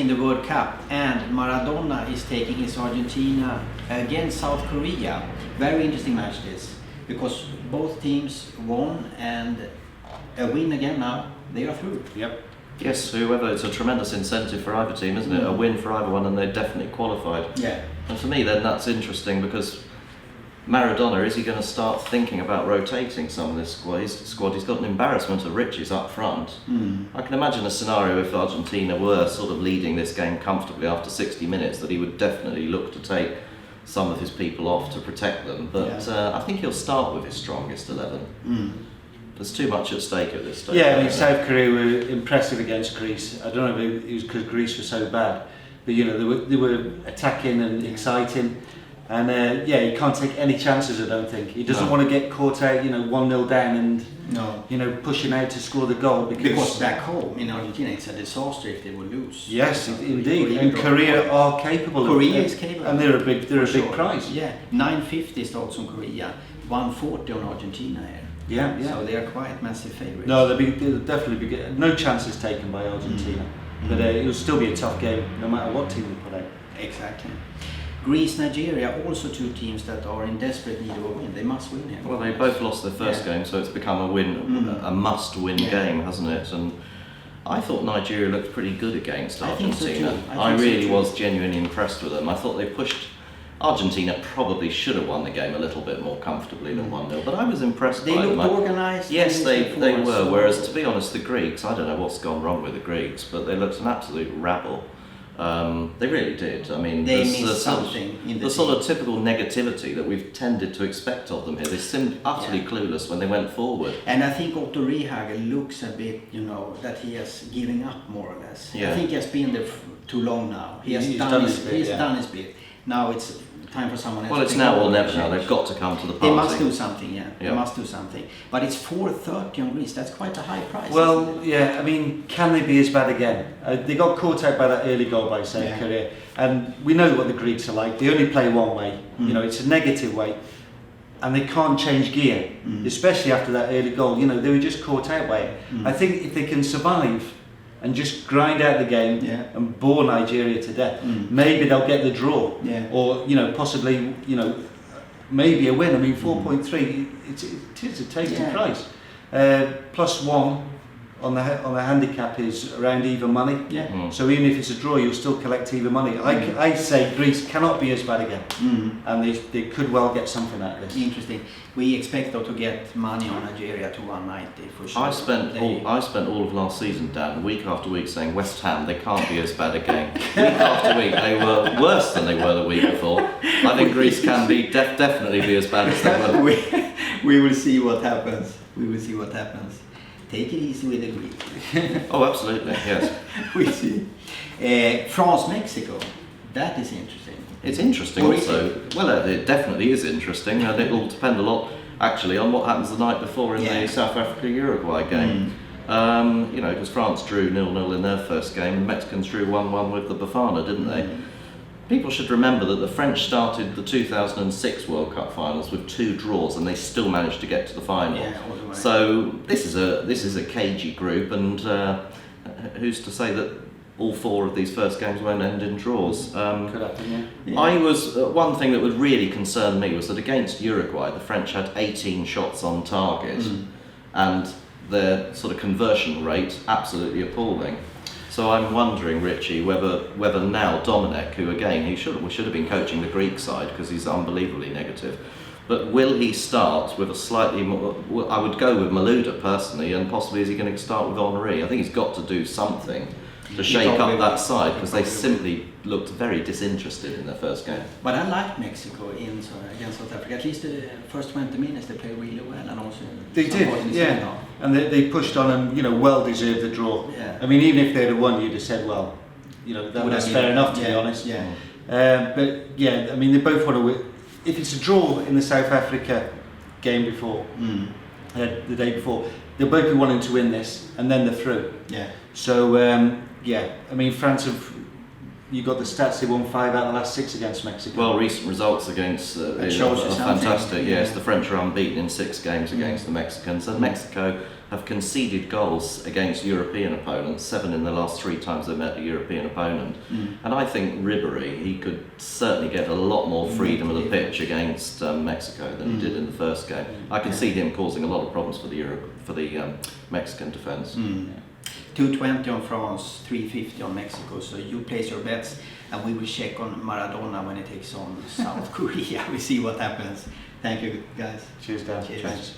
in the World Cup, and Maradona is taking his Argentina against South Korea. Very interesting match this, because both teams won, and a win again now, they are through. Yep. Yes, whoever, it's a tremendous incentive for either team, isn't it? A win for either one, and they're definitely qualified. Yeah. And for me, then that's interesting because Maradona, is he going to start thinking about rotating some of this squad? He's got an embarrassment of riches up front. I can imagine a scenario if Argentina were sort of leading this game comfortably after 60 minutes that he would definitely look to take some of his people off to protect them. But I think he'll start with his strongest 11. There's too much at stake at this stage. Yeah, I mean, South Korea were impressive against Greece. I don't know if it was because Greece was so bad, but you know they were attacking and exciting. And he can't take any chances, I don't think. He doesn't want to get caught out, 1-0 down and pushing out to score the goal. Because back home in Argentina, it's a disaster if they would lose. Yes, indeed. And Korea are capable. Korea is capable. And they're a big prize. Yeah, 950 starts on Korea, 140 on Argentina here. Yeah. So they are quite massive favourites. No, they'll definitely be no chances taken by Argentina. But it will still be a tough game, no matter what team they put out. Exactly. Greece, Nigeria, also two teams that are in desperate need of a win. They must win here. Well, they both lost their first game, so it's become a must-win game, hasn't it? And I thought Nigeria looked pretty good against Argentina. I really was genuinely impressed with them. I thought they pushed. Argentina probably should have won the game a little bit more comfortably than 1-0, but I was impressed by them. They looked organised. Yes, they were. Whereas, to be honest, the Greeks, I don't know what's gone wrong with the Greeks, but they looked an absolute rabble. They really did. I mean, they missed something in the sort of typical negativity that we've tended to expect of them here. They seemed utterly clueless when they went forward. And I think Otto Rehhagel looks a bit, that he is giving up more or less. Yeah. I think he has been there too long now. He's done his bit. Now it's time for someone else. Well, it's now or never now. They've got to come to the party. They must do something, They must do something. But it's 4.30 on Greece. That's quite a high price. Well, I mean, can they be as bad again? They got caught out by that early goal by South Korea. And we know what the Greeks are like. They only play one way. It's a negative way. And they can't change gear, especially after that early goal. They were just caught out by it. I think if they can survive and just grind out the game and bore Nigeria to death, maybe they'll get the draw, or possibly maybe a win. I mean, 4.3, it is a tasty price. +1 on the handicap is around even money. So even if it's a draw, you'll still collect even money. I say Greece cannot be as bad again, and they could well get something out of this. Interesting. We expect though to get money on Nigeria to 190 for sure. I spent all of last season, Dan, week after week saying West Ham, they can't be as bad again. Week after week, they were worse than they were the week before. I think Greece can be definitely be as bad as they were. We will see what happens. Take it easy with the Greek. Oh, absolutely, yes. We'll see. France, Mexico. That is interesting. It's interesting also. Well, it definitely is interesting. It will depend a lot, actually, on what happens the night before in the South Africa-Uruguay game. Because France drew 0-0 in their first game, and Mexicans drew 1-1 with the Bafana, didn't they? People should remember that the French started the 2006 World Cup finals with 2 draws, and they still managed to get to the final. So this is a cagey group, and who's to say that all 4 of these first games won't end in draws? Could happen, I was one thing that would really concern me was that against Uruguay, the French had 18 shots on target, and their sort of conversion rate absolutely appalling. So I'm wondering, Richie, whether now Dominic, who again we should have been coaching the Greek side because he's unbelievably negative, but will he start with a slightly more? I would go with Malouda personally, and possibly is he going to start with Henry? I think he's got to do something to shake up that side because they simply looked very disinterested in their first game. But I like Mexico against South Africa. At least the first 20 minutes they played really well, and also they did, and they pushed on and well deserved the draw. I mean, even if they'd have won, you'd have said, well, that's fair enough to be honest. But I mean, they both want to win. If it's a draw in the South Africa game before, the day before, they'll both be wanting to win this, and then they're through. So I mean, France have. You got the stats, they won 5 out of the last 6 against Mexico. Well, recent results against are fantastic. Yes, the French are unbeaten in 6 games against the Mexicans, and Mexico have conceded goals against European opponents, 7 in the last 3 times they've met a European opponent. And I think Ribery, he could certainly get a lot more freedom of the pitch against Mexico than he did in the first game. I can see him causing a lot of problems for the Mexican defence. 220 on France, 350 on Mexico. So you place your bets, and we will check on Maradona when he takes on South Korea. We see what happens. Thank you, guys. Cheers, Dan. Cheers. Thanks.